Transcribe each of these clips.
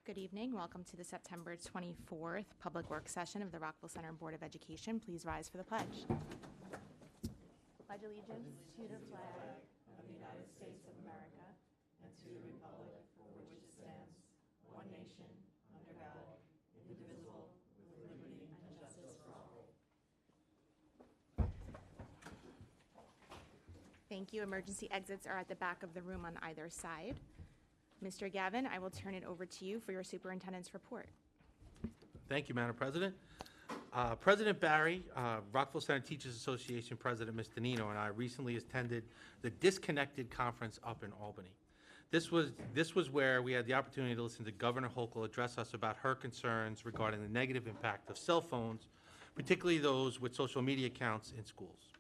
Good evening. Welcome to the September 24th Public Works session of the Rockville Center Board of Education. Please rise for the pledge. Pledge allegiance to the flag of the United States of America and to the republic for which it stands, one nation, under God, indivisible, with liberty and justice for all. Thank you. Emergency exits are at the back of the room on either side. Mr. Gavin, I will turn it over to you for your superintendent's report. Thank you, Madam President. President Barry, Rockville Center Teachers Association President Ms. Danino, and I recently attended the Disconnected Conference up in Albany. This was where we had the opportunity to listen to Governor Hochul address us about her concerns regarding the negative impact of cell phones, particularly those with social media accounts in schools.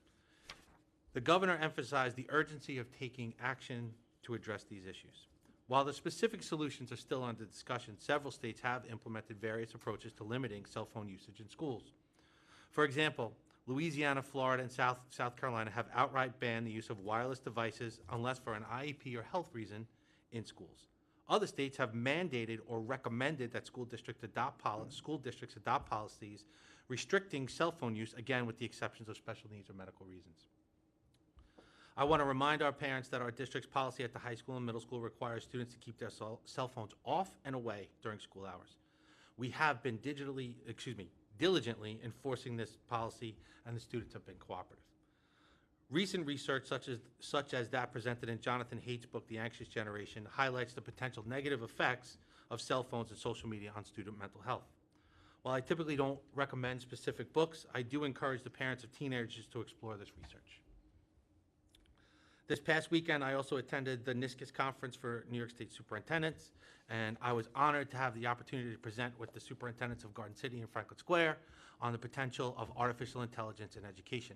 The governor emphasized the urgency of taking action to address these issues. While the specific solutions are still under discussion, several states have implemented various approaches to limiting cell phone usage in schools. For example, Louisiana, Florida, and South Carolina have outright banned the use of wireless devices unless for an IEP or health reason in schools. Other states have mandated or recommended that school districts adopt policies restricting cell phone use, again with the exceptions of special needs or medical reasons. I want to remind our parents that our district's policy at the high school and middle school requires students to keep their cell phones off and away during school hours. We have been diligently enforcing this policy, and the students have been cooperative. Recent research, such as that presented in Jonathan Haidt's book, The Anxious Generation, highlights the potential negative effects of cell phones and social media on student mental health. While I typically don't recommend specific books, I do encourage the parents of teenagers to explore this research. This past weekend, I also attended the NISCUS conference for New York State superintendents, and I was honored to have the opportunity to present with the superintendents of Garden City and Franklin Square on the potential of artificial intelligence in education.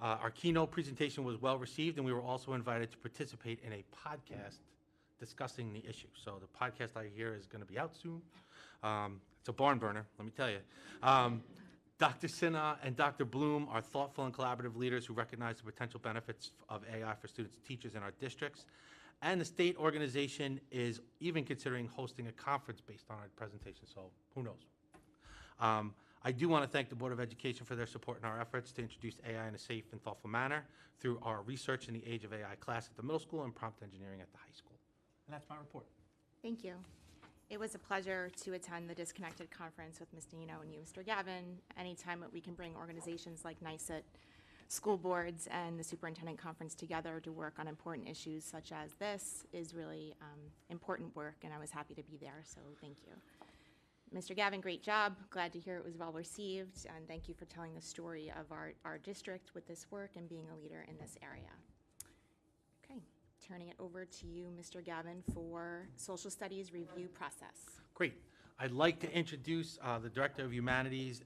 Our keynote presentation was well received, and we were also invited to participate in a podcast discussing the issue. So the podcast I hear is going to be out soon. It's a barn burner, let me tell you. Dr. Sinha and Dr. Bloom are thoughtful and collaborative leaders who recognize the potential benefits of AI for students and teachers in our districts. And the state organization is even considering hosting a conference based on our presentation, so who knows. I do want to thank the Board of Education for their support in our efforts to introduce AI in a safe and thoughtful manner through our Research in the Age of AI class at the middle school and Prompt Engineering at the high school. And that's my report. Thank you. It was a pleasure to attend the Disconnected Conference with Ms. Danino and you, Mr. Gavin. Anytime that we can bring organizations like NICET, school boards, and the Superintendent Conference together to work on important issues such as this is really important work, and I was happy to be there, so thank you. Mr. Gavin, great job. Glad to hear it was well received, and thank you for telling the story of our district with this work and being a leader in this area. Okay. Turning it over to you, Mr. Gavin, for Social Studies review process. Great. I'd like to introduce the Director of Humanities,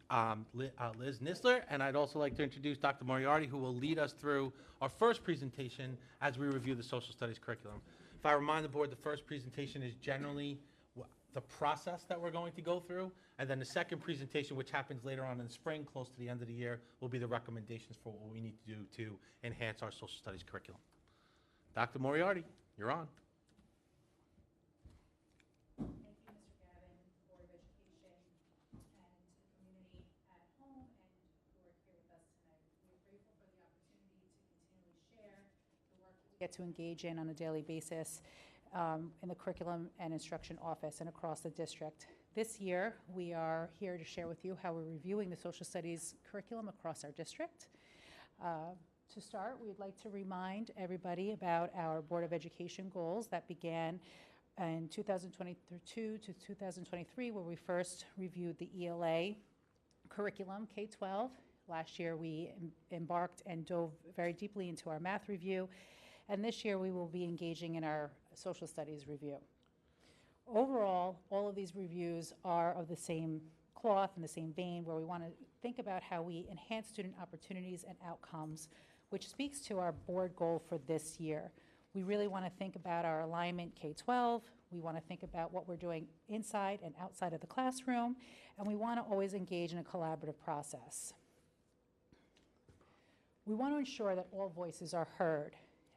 Liz Nisler, and I'd also like to introduce Dr. Moriarty, who will lead us through our first presentation as we review the Social Studies curriculum. If I remind the board, the first presentation is generally the process that we're going to go through, and then the second presentation, which happens later on in the spring, close to the end of the year, will be the recommendations for what we need to do to enhance our Social Studies curriculum. Dr. Moriarty, you're on. Thank you, Mr. Gavin, Board of Education, and to the community at home and who are here with us tonight. We're grateful for the opportunity to continually share the work that we get to engage in on a daily basis in the Curriculum and Instruction Office and across the district. This year, we are here to share with you how we're reviewing the Social Studies curriculum across our district. To start, we'd like to remind everybody about our Board of Education goals that began in 2022 to 2023, where we first reviewed the ELA curriculum, K-12. Last year, we embarked and dove very deeply into our math review, and this year we will be engaging in our social studies review. Overall, all of these reviews are of the same cloth and the same vein, where we want to think about how we enhance student opportunities and outcomes, which speaks to our board goal for this year. We really want to think about our alignment K-12. We want to think about what we're doing inside and outside of the classroom, and we want to always engage in a collaborative process. We want to ensure that all voices are heard,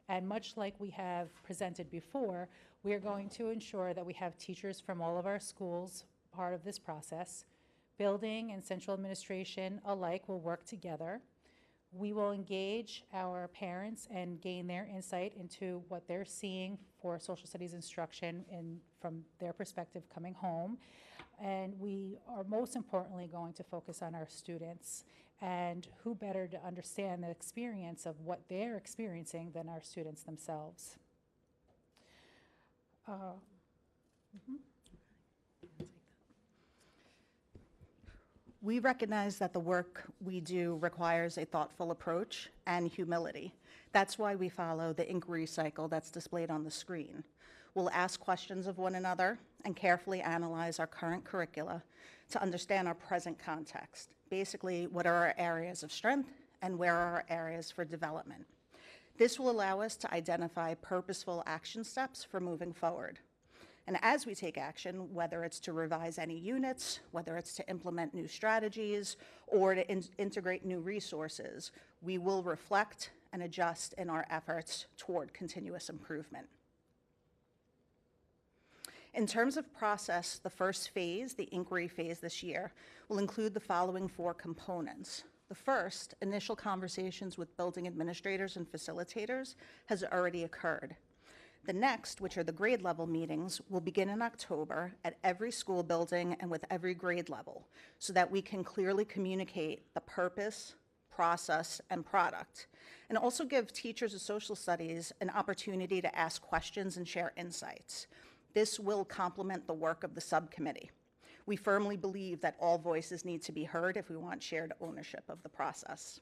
And much like we have presented before, we are going to ensure that we have teachers from all of our schools part of this process. Building and central administration alike will work together. We will engage our parents and gain their insight into what they're seeing for social studies instruction and from their perspective coming home. And we are most importantly going to focus on our students, and who better to understand the experience of what they're experiencing than our students themselves. We recognize that the work we do requires a thoughtful approach and humility. That's why we follow the inquiry cycle that's displayed on the screen. We'll ask questions of one another and carefully analyze our current curricula to understand our present context. Basically, what are our areas of strength and where are our areas for development? This will allow us to identify purposeful action steps for moving forward. And as we take action, whether it's to revise any units, whether it's to implement new strategies, or to integrate new resources, we will reflect and adjust in our efforts toward continuous improvement. In terms of process, the first phase, the inquiry phase this year, will include the following 4 components. The first, initial conversations with building administrators and facilitators, has already occurred. The next, which are the grade level meetings, will begin in October at every school building and with every grade level, so that we can clearly communicate the purpose, process, and product, and also give teachers of social studies an opportunity to ask questions and share insights. This will complement the work of the subcommittee. We firmly believe that all voices need to be heard if we want shared ownership of the process.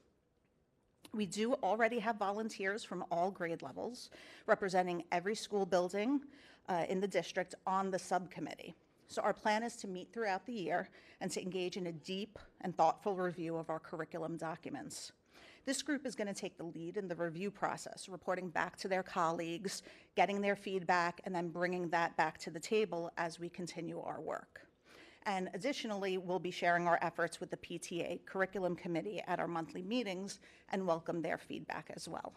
We do already have volunteers from all grade levels representing every school building in the district on the subcommittee. So our plan is to meet throughout the year and to engage in a deep and thoughtful review of our curriculum documents. This group is going to take the lead in the review process, reporting back to their colleagues, getting their feedback, and then bringing that back to the table as we continue our work. And additionally, we'll be sharing our efforts with the PTA Curriculum Committee at our monthly meetings and welcome their feedback as well.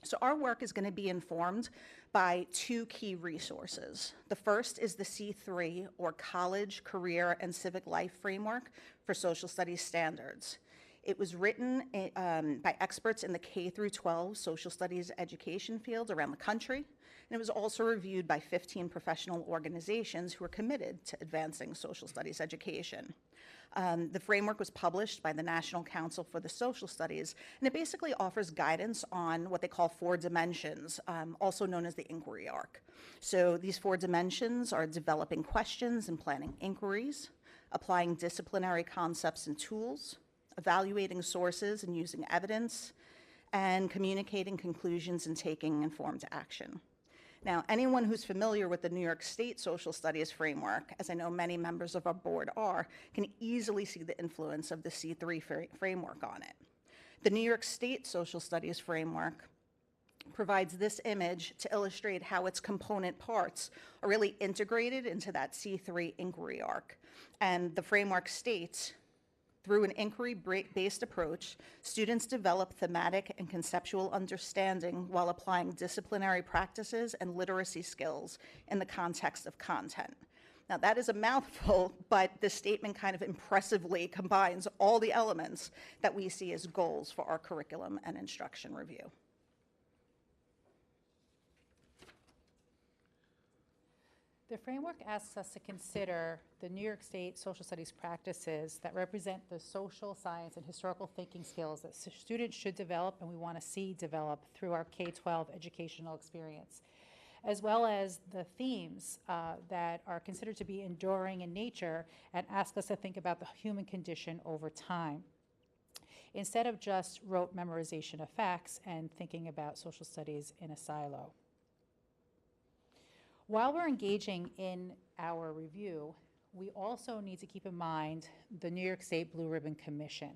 So our work is going to be informed by 2 key resources. The first is the C3, or College, Career, and Civic Life Framework for Social Studies Standards. It was written by experts in the K-12 social studies education field around the country, and it was also reviewed by 15 professional organizations who are committed to advancing social studies education. The framework was published by the National Council for the Social Studies, and it basically offers guidance on what they call 4 dimensions, also known as the inquiry arc. So these 4 dimensions are developing questions and planning inquiries, applying disciplinary concepts and tools, evaluating sources and using evidence, and communicating conclusions and taking informed action. Now, anyone who's familiar with the New York State Social Studies Framework, as I know many members of our board are, can easily see the influence of the C3 framework on it. The New York State Social Studies Framework provides this image to illustrate how its component parts are really integrated into that C3 inquiry arc. And the framework states, through an inquiry-based approach, students develop thematic and conceptual understanding while applying disciplinary practices and literacy skills in the context of content. Now, that is a mouthful, but this statement kind of impressively combines all the elements that we see as goals for our curriculum and instruction review. The framework asks us to consider the New York State social studies practices that represent the social science and historical thinking skills that students should develop and we want to see develop through our K-12 educational experience, as well as the themes that are considered to be enduring in nature and ask us to think about the human condition over time, instead of just rote memorization of facts and thinking about social studies in a silo. While we're engaging in our review, we also need to keep in mind the New York State Blue Ribbon Commission.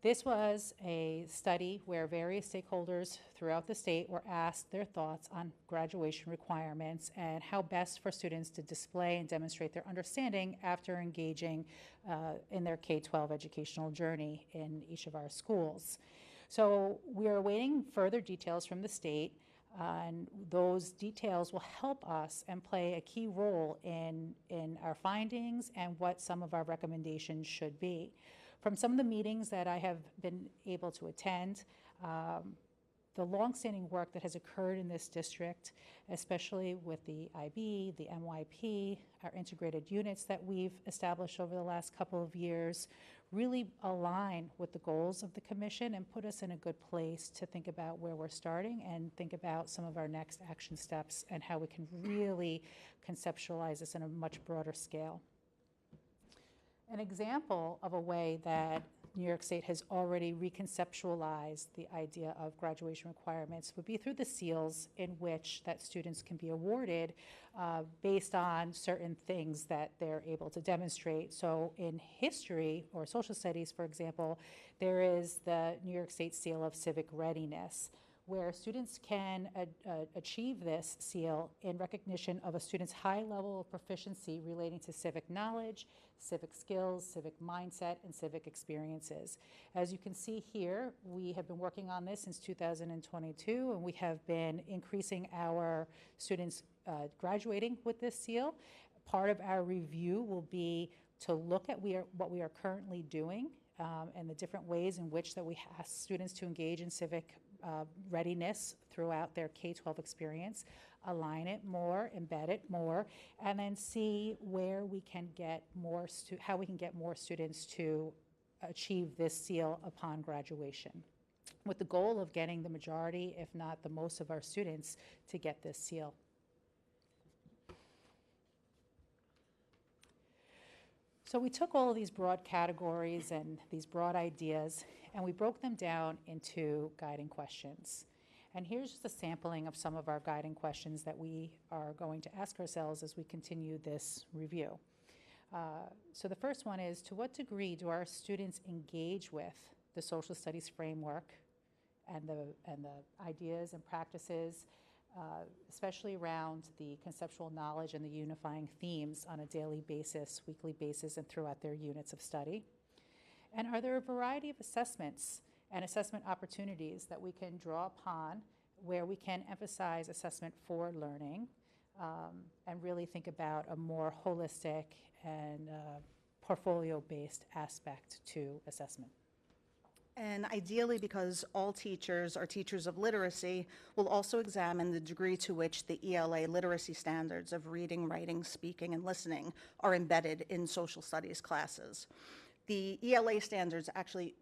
This was a study where various stakeholders throughout the state were asked their thoughts on graduation requirements and how best for students to display and demonstrate their understanding after engaging in their K-12 educational journey in each of our schools. So we are awaiting further details from the state, and those details will help us and play a key role in our findings and what some of our recommendations should be. From some of the meetings that I have been able to attend, the longstanding work that has occurred in this district, especially with the IB, the MYP, our integrated units that we've established over the last couple of years, really align with the goals of the commission and put us in a good place to think about where we're starting and think about some of our next action steps and how we can really conceptualize this in a much broader scale. An example of a way that New York State has already reconceptualized the idea of graduation requirements would be through the seals in which that students can be awarded based on certain things that they're able to demonstrate. So in history or social studies, for example, there is the New York State Seal of Civic Readiness, where students can achieve this seal in recognition of a student's high level of proficiency relating to civic knowledge, civic skills, civic mindset, and civic experiences. As you can see here, we have been working on this since 2022, and we have been increasing our students graduating with this seal. Part of our review will be to look at what we are currently doing and the different ways in which that we ask students to engage in civic readiness throughout their K-12 experience, align it more, embed it more, and then see where we can get more, how we can get more students to achieve this seal upon graduation, with the goal of getting the majority, if not the most of our students, to get this seal. So we took all of these broad categories and these broad ideas, and we broke them down into guiding questions. And here's just a sampling of some of our guiding questions that we are going to ask ourselves as we continue this review. So the first one is, to what degree do our students engage with the social studies framework and the ideas and practices, especially around the conceptual knowledge and the unifying themes on a daily basis, weekly basis, and throughout their units of study? And are there a variety of assessments and assessment opportunities that we can draw upon where we can emphasize assessment for learning and really think about a more holistic and portfolio-based aspect to assessment? And ideally, because all teachers are teachers of literacy, we'll also examine the degree to which the ELA literacy standards of reading, writing, speaking, and listening are embedded in social studies classes. The ELA standards actually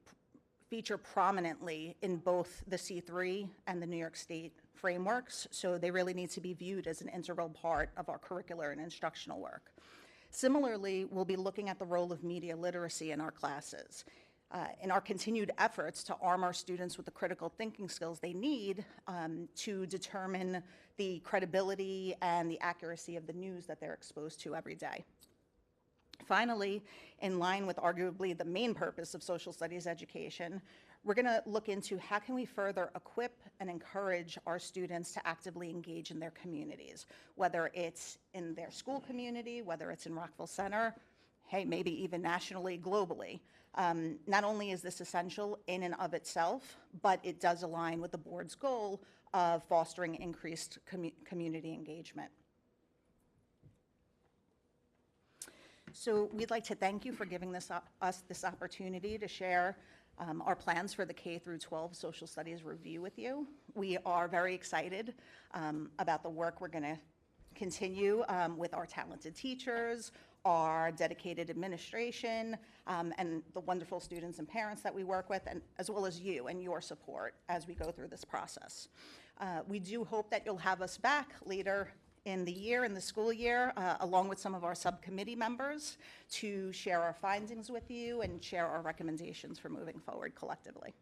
feature prominently in both the C3 and the New York State frameworks, so they really need to be viewed as an integral part of our curricular and instructional work. Similarly, we'll be looking at the role of media literacy in our classes. In our continued efforts to arm our students with the critical thinking skills they need to determine the credibility and the accuracy of the news that they're exposed to every day. Finally, in line with arguably the main purpose of social studies education, we're going to look into how can we further equip and encourage our students to actively engage in their communities, whether it's in their school community, whether it's in Rockville Center, hey, maybe even nationally, globally. Not only is this essential in and of itself, but it does align with the board's goal of fostering increased community engagement. So we'd like to thank you for giving us this opportunity to share our plans for the K through 12 social studies review with you. We are very excited about the work we're going to continue with our talented teachers, our dedicated administration, and the wonderful students and parents that we work with, and as well as you and your support as we go through this process. We do hope that you'll have us back later in the year, in the school year, along with some of our subcommittee members, to share our findings with you and share our recommendations for moving forward collectively.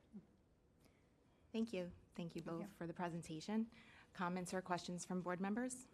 Thank you. Thank you both for the presentation. Comments or questions from board members?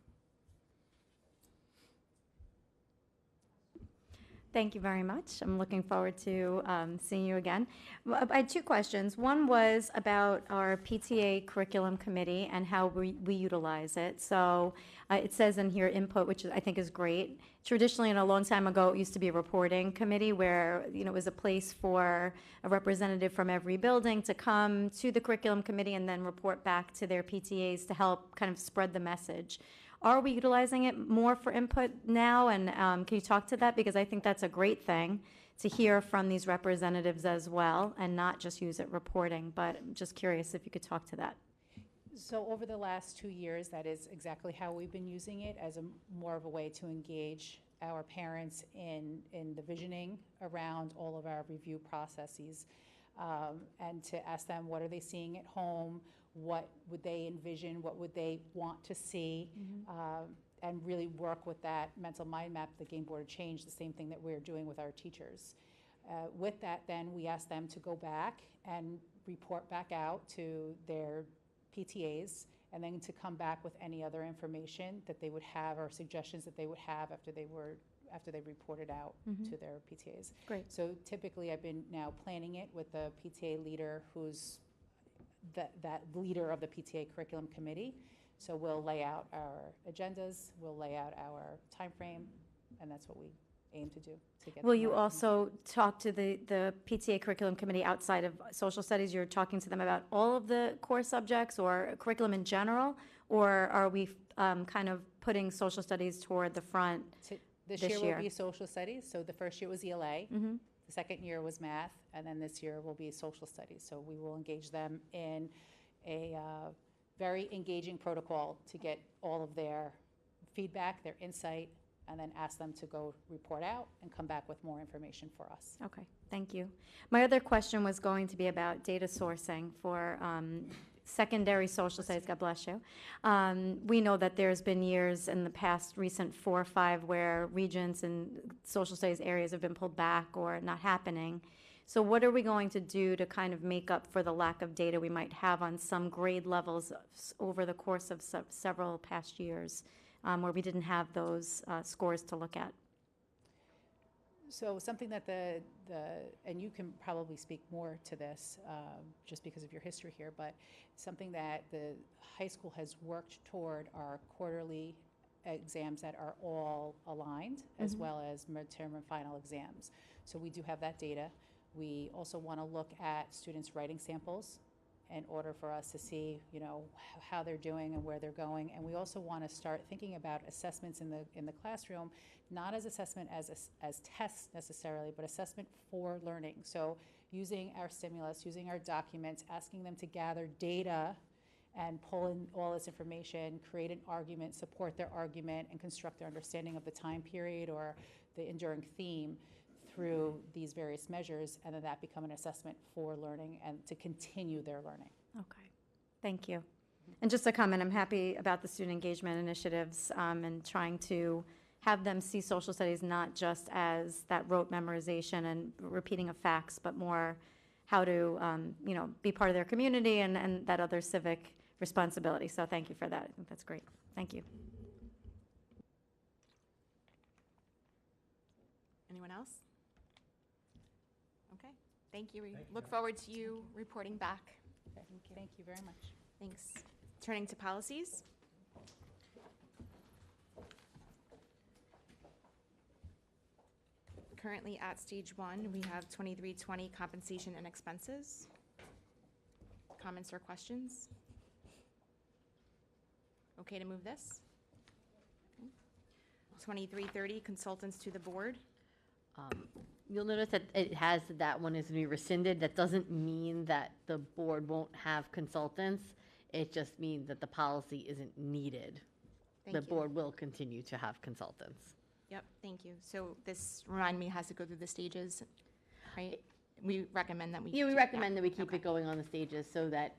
Thank you very much. I'm looking forward to seeing you again. I had two questions. One was about our PTA curriculum committee and how we utilize it. So it says in here input, which I think is great. Traditionally, and a long time ago, it used to be a reporting committee where, you know, it was a place for a representative from every building to come to the curriculum committee and then report back to their PTAs to help kind of spread the message. Are we utilizing it more for input now? And can you talk to that? Because I think that's a great thing to hear from these representatives as well and not just use it reporting. But I'm just curious if you could talk to that. So over the last 2 years, that is exactly how we've been using it, as more of a way to engage our parents in the visioning around all of our review processes, and to ask them, what are they seeing at home? What would they envision? What would they want to see? And really work with that mental mind map, the Game Board of Change, the same thing that we're doing with our teachers. With that, then, we ask them to go back and report back out to their PTAs, and then to come back with any other information that they would have or suggestions that they would have after they reported out to their PTAs. Great. So typically, I've been now planning it with the PTA leader who's that leader of the PTA curriculum committee. So we'll lay out our agendas, we'll lay out our timeframe, and that's what we aim to do to get. Will you also talk to the PTA curriculum committee outside of social studies? You're talking to them about all of the core subjects or curriculum in general? Or are we kind of putting social studies toward the front This this year year? will be social studies. So the first year was ELA. Mm-hmm. The second year was math, and then this year will be social studies. So we will engage them in a very engaging protocol to get all of their feedback, their insight, and then ask them to go report out and come back with more information for us. Okay, thank you. My other question was going to be about data sourcing for secondary social studies. God bless you. We know that there's been years in the past, recent 4 or 5, where regions and social studies areas have been pulled back or not happening. So what are we going to do to kind of make up for the lack of data we might have on some grade levels over the course of several past years where we didn't have those scores to look at? So something that and you can probably speak more to this just because of your history here, but something that the high school has worked toward are quarterly exams that are all aligned, as well as midterm and final exams. So we do have that data. We also want to look at students' writing samples in order for us to see, you know, how they're doing and where they're going. And we also want to start thinking about assessments in the classroom, not as assessment as tests necessarily, but assessment for learning. So using our stimulus, using our documents, asking them to gather data and pull in all this information, create an argument, support their argument, and construct their understanding of the time period or the enduring theme through these various measures, and then that become an assessment for learning and to continue their learning. Okay, thank you. And just a comment, I'm happy about the student engagement initiatives and trying to have them see social studies not just as that rote memorization and repeating of facts, but more how to, you know, be part of their community and that other civic responsibility. So thank you for that. I think that's great. Thank you. Anyone else? Okay, thank you. We look forward to you reporting back. Okay. Thank you very much. Thanks. Turning to policies. Currently at stage 1, we have 2320 compensation and expenses. Comments or questions? Okay to move this? 2330 consultants to the board. You'll notice that it has that one is to be rescinded. That doesn't mean that the board won't have consultants. It just means that the policy isn't needed. Thank The you. board will continue to have consultants. Yep, thank you. So this, remind me, has to go through the stages, right? We recommend that we. Yeah, we recommend that we keep Okay. it going on the stages so that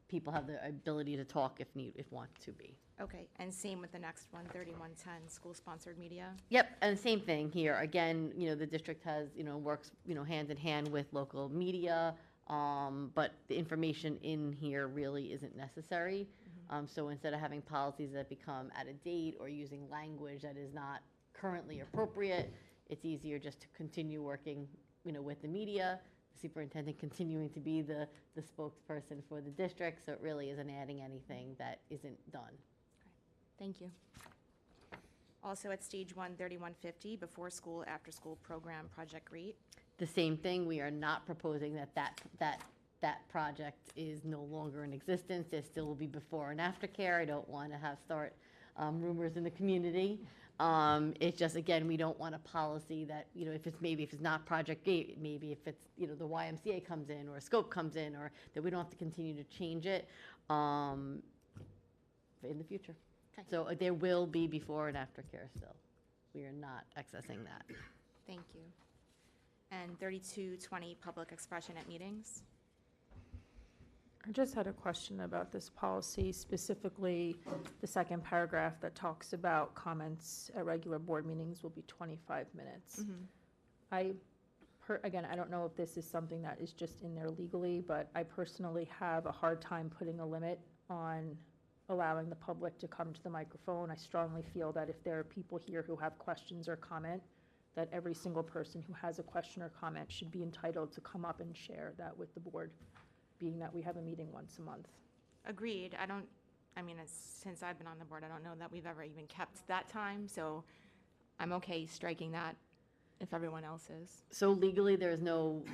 people have the ability to talk if want to be. Okay, and same with the next one, 3110, school-sponsored media. Yep, and the same thing here. Again, you know, the district has, you know, works, you know, hand in hand with local media, but the information in here really isn't necessary. So instead of having policies that become out of date or using language that is not currently appropriate, it's easier just to continue working, with the media, the superintendent continuing to be the spokesperson for the district, so it really isn't adding anything that isn't done. Thank you. Also at stage 1, 3150, before school, after school program project rate. The same thing, we are not proposing that project is no longer in existence. There still will be before and after care. I don't want to start rumors in the community. It's just, again, we don't want a policy that, if it's not project gate, maybe if it's, the YMCA comes in or a scope comes in, or that we don't have to continue to change it in the future. Okay. So there will be before and after care still. We are not accessing that. Thank you. And 3220, public expression at meetings. I just had a question about this policy, specifically the second paragraph that talks about comments at regular board meetings will be 25 minutes. Again, I don't know if this is something that is just in there legally, but I personally have a hard time putting a limit on allowing the public to come to the microphone. I strongly feel that if there are people here who have questions or comment, that every single person who has a question or comment should be entitled to come up and share that with the board, being that we have a meeting once a month. Agreed. Since I've been on the board, I don't know that we've ever even kept that time, so I'm okay striking that if everyone else is. So legally, there is no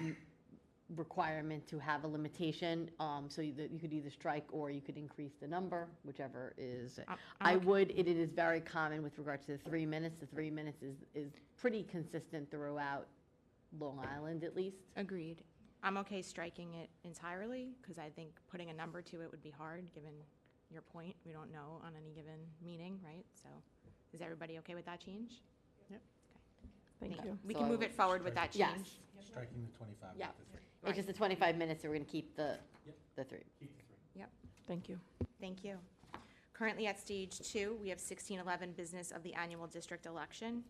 requirement to have a limitation, so that you could either strike or you could increase the number, whichever is. It is very common with regard to the 3 minutes. The 3 minutes is pretty consistent throughout Long Island, at least. Agreed. I'm okay striking it entirely, because I think putting a number to it would be hard, given your point. We don't know on any given meeting, right? So is everybody okay with that change? Thank you. We So can I move would it forward with that Yes. change. Striking the 25 Yeah. with the 3. It's just the 25 minutes, so we're going to keep the 3. Keep the 3. Thank you. Thank you. Currently at stage 2, we have 1611, business of the annual district election.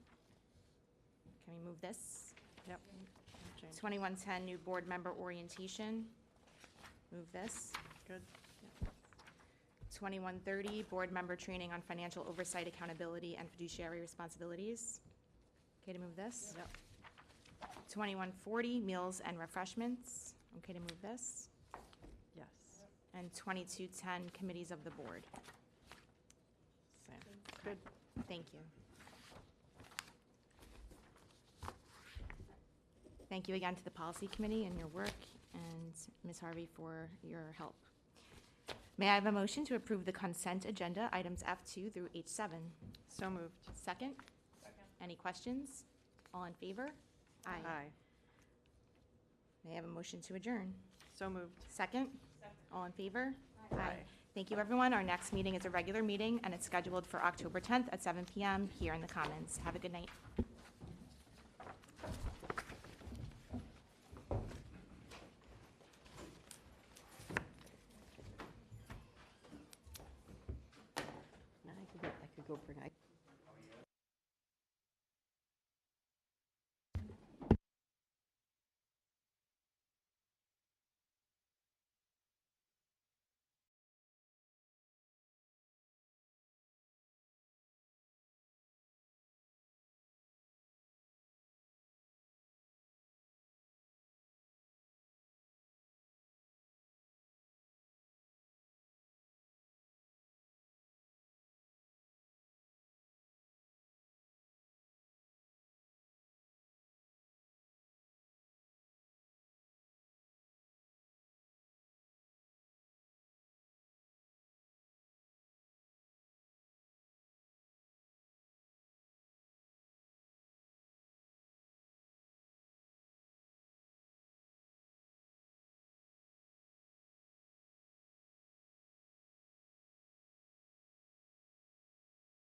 Can we move this? Yep. 2110, new board member orientation. Move this. Good. 2130, board member training on financial oversight, accountability, and fiduciary responsibilities. Okay to move this? Yep. 2140, meals and refreshments. Okay to move this? Yes. And 2210, committees of the board. Same. Good. Thank you. Thank you again to the policy committee and your work, and Ms. Harvey for your help. May I have a motion to approve the consent agenda, items F2 through H7? So moved. Second? Any questions? All in favor? May I have a motion to adjourn? So moved. Second? All in favor? Aye. Thank you, everyone. Our next meeting is a regular meeting, and it's scheduled for October 10th at 7 PM here in the Commons. Have a good night.